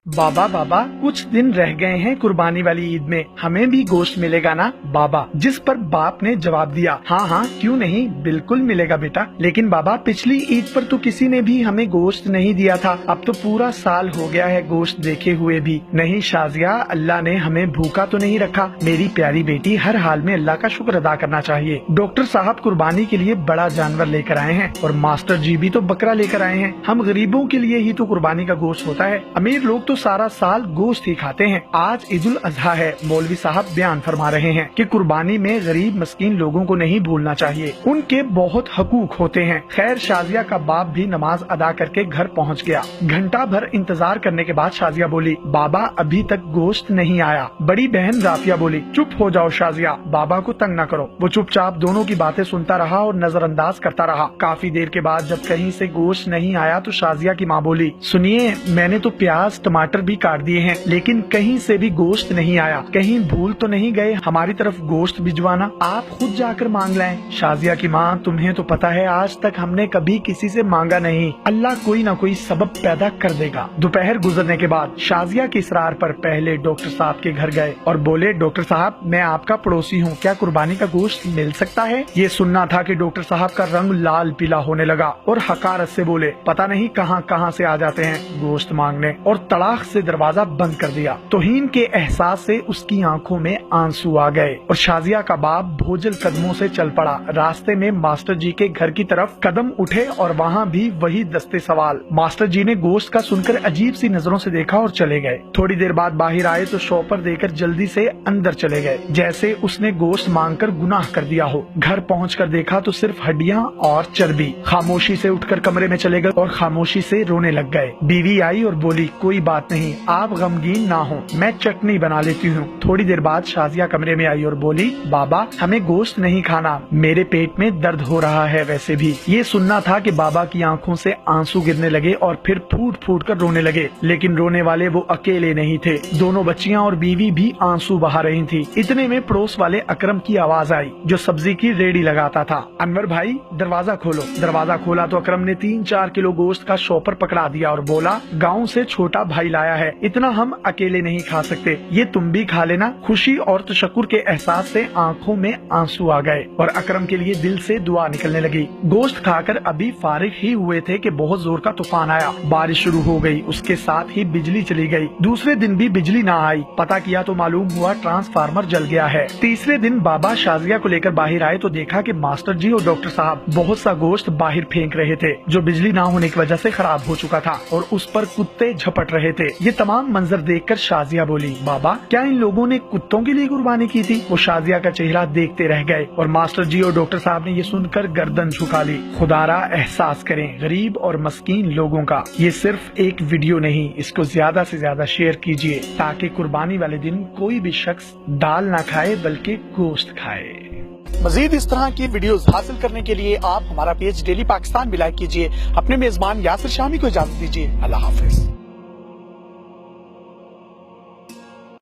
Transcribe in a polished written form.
बाबा बाबा कुछ दिन रह गए हैं कुर्बानी वाली ईद में, हमें भी गोश्त मिलेगा ना बाबा। जिस पर बाप ने जवाब दिया, हाँ हाँ क्यों नहीं, बिल्कुल मिलेगा बेटा। लेकिन बाबा पिछली ईद पर तो किसी ने भी हमें गोश्त नहीं दिया था, अब तो पूरा साल हो गया है गोश्त देखे हुए भी। नहीं शाजिया, अल्लाह ने हमें भूखा तो नहीं रखा मेरी प्यारी बेटी, हर हाल में अल्लाह का शुक्र अदा करना चाहिए। डॉक्टर साहब कुर्बानी के लिए बड़ा जानवर लेकर आए हैं और मास्टर जी भी तो बकरा लेकर आए हैं। हम गरीबों के लिए ही तो कुर्बानी का गोश्त होता है, अमीर लोग तो सारा साल गोश्त ही खाते हैं। आज ईद उल अजहा है, मौलवी साहब बयान फरमा रहे हैं कि कुर्बानी में गरीब मस्कीन लोगों को नहीं भूलना चाहिए, उनके बहुत हकूक होते हैं। खैर शाजिया का बाप भी नमाज अदा करके घर पहुंच गया। घंटा भर इंतजार करने के बाद शाजिया बोली, बाबा अभी तक गोश्त नहीं आया। बड़ी बहन राफिया बोली, चुप हो जाओ शाजिया, बाबा को तंग न करो। वो चुपचाप दोनों की बातें सुनता रहा और नजरअंदाज करता रहा। काफी देर के बाद जब कहीं से गोश्त नहीं आया तो शाजिया की माँ बोली, सुनिए मैंने तो प्याज टमाटर भी काट दिए हैं, लेकिन कहीं से भी गोश्त नहीं आया। कहीं भूल तो नहीं गए हमारी तरफ गोश्त भिजवाना, आप खुद जाकर मांग लाएं। शाजिया की माँ, तुम्हें तो पता है आज तक हमने कभी किसी से मांगा नहीं, अल्लाह कोई ना कोई सबब पैदा कर देगा। दोपहर गुजरने के बाद शाजिया के इसरार पर पहले डॉक्टर साहब के घर गए और बोले, डॉक्टर साहब मैं आपका पड़ोसी हूँ, क्या कुर्बानी का गोश्त मिल सकता है? ये सुनना था कि डॉक्टर साहब का रंग लाल पीला होने लगा और हकारत से बोले, पता नहीं कहाँ कहाँ से आ जाते हैं गोश्त मांगने, और तड़ाक से दरवाजा बंद कर दिया। तौहीन के एहसास से उसकी आंखों में आंसू आ गए और शाजिया का बाप भोजल कदमों से चल पड़ा। रास्ते में मास्टर जी के घर की तरफ कदम उठे और वहाँ भी वही दस्ते सवाल। मास्टर जी ने गोश्त का सुनकर अजीब सी नजरों से देखा और चले गए। थोड़ी देर बाद बाहर आए तो शॉपर देकर जल्दी से अंदर चले गए, जैसे उसने गोश्त मांगकर गुनाह कर दिया हो। घर पहुंचकर देखा तो सिर्फ हड्डियां और चर्बी। खामोशी से उठकर कमरे में चले गए और खामोशी से रोने लग गए। बीवी आई और बोली, कोई बात नहीं, आप गमगीन ना हो, मैं चटनी बना लेती हूँ। थोड़ी देर बाद शाजिया कमरे में आई और बोली, बाबा हमें गोश्त नहीं खाना, मेरे पेट में दर्द हो रहा है। वैसे भी ये सुनना था कि बाबा की आंखों से आंसू गिरने लगे और फिर फूट फूट कर रोने लगे। लेकिन रोने वाले वो अकेले नहीं थे, दोनों बच्चियां और बीवी भी आंसू बहा रही थी। इतने में पड़ोस वाले अकरम की आवाज आई जो सब्जी की रेडी लगाता था, अनवर भाई दरवाजा खोलो। दरवाजा खोला तो अकरम ने 3-4 किलो गोश्त का शॉपर पकड़ा दिया और बोला, गाँव से छोटा भाई लाया है, इतना हम अकेले नहीं खा सकते, ये तुम भी खा लेना। खुशी और तशक्कुर के एहसास से आंखों में आंसू आ गए और अकरम के लिए दिल से दुआ निकलने लगी। गोश्त खाकर अभी फारिग ही हुए थे कि बहुत जोर का तूफान आया, बारिश शुरू हो गई, उसके साथ ही बिजली चली गई। दूसरे दिन भी बिजली ना आई, पता किया तो मालूम हुआ ट्रांसफार्मर जल गया है। तीसरे दिन बाबा शाजिया को लेकर बाहर आए तो देखा कि मास्टर जी और डॉक्टर साहब बहुत सा गोश्त बाहर फेंक रहे थे जो बिजली ना होने की वजह से खराब हो चुका था और उस पर कुत्ते झपट रहे थे। ये तमाम मंजर देखकर शाजिया बोली, बाबा क्या इन लोगों ने कुत्तों के लिए कुर्बानी की थी? वो शाजिया का चेहरा देखते रह गए और मास्टर जी और डॉक्टर साहब ने ये सुनकर गर्दन झुका ली। खुदारा एहसास करें गरीब और मस्कीन लोगों का। ये सिर्फ एक वीडियो नहीं, इसको ज्यादा से ज्यादा शेयर कीजिए ताकि कुर्बानी वाले दिन कोई भी शख्स दाल ना खाए बल्कि गोश्त खाए। मजीद इस तरह की वीडियोस हासिल करने के लिए आप हमारा पेज डेली पाकिस्तान भी लाइक कीजिए। अपने मेजबान यासिर शामी को इजाजत दीजिए। अल्लाह हाफिज।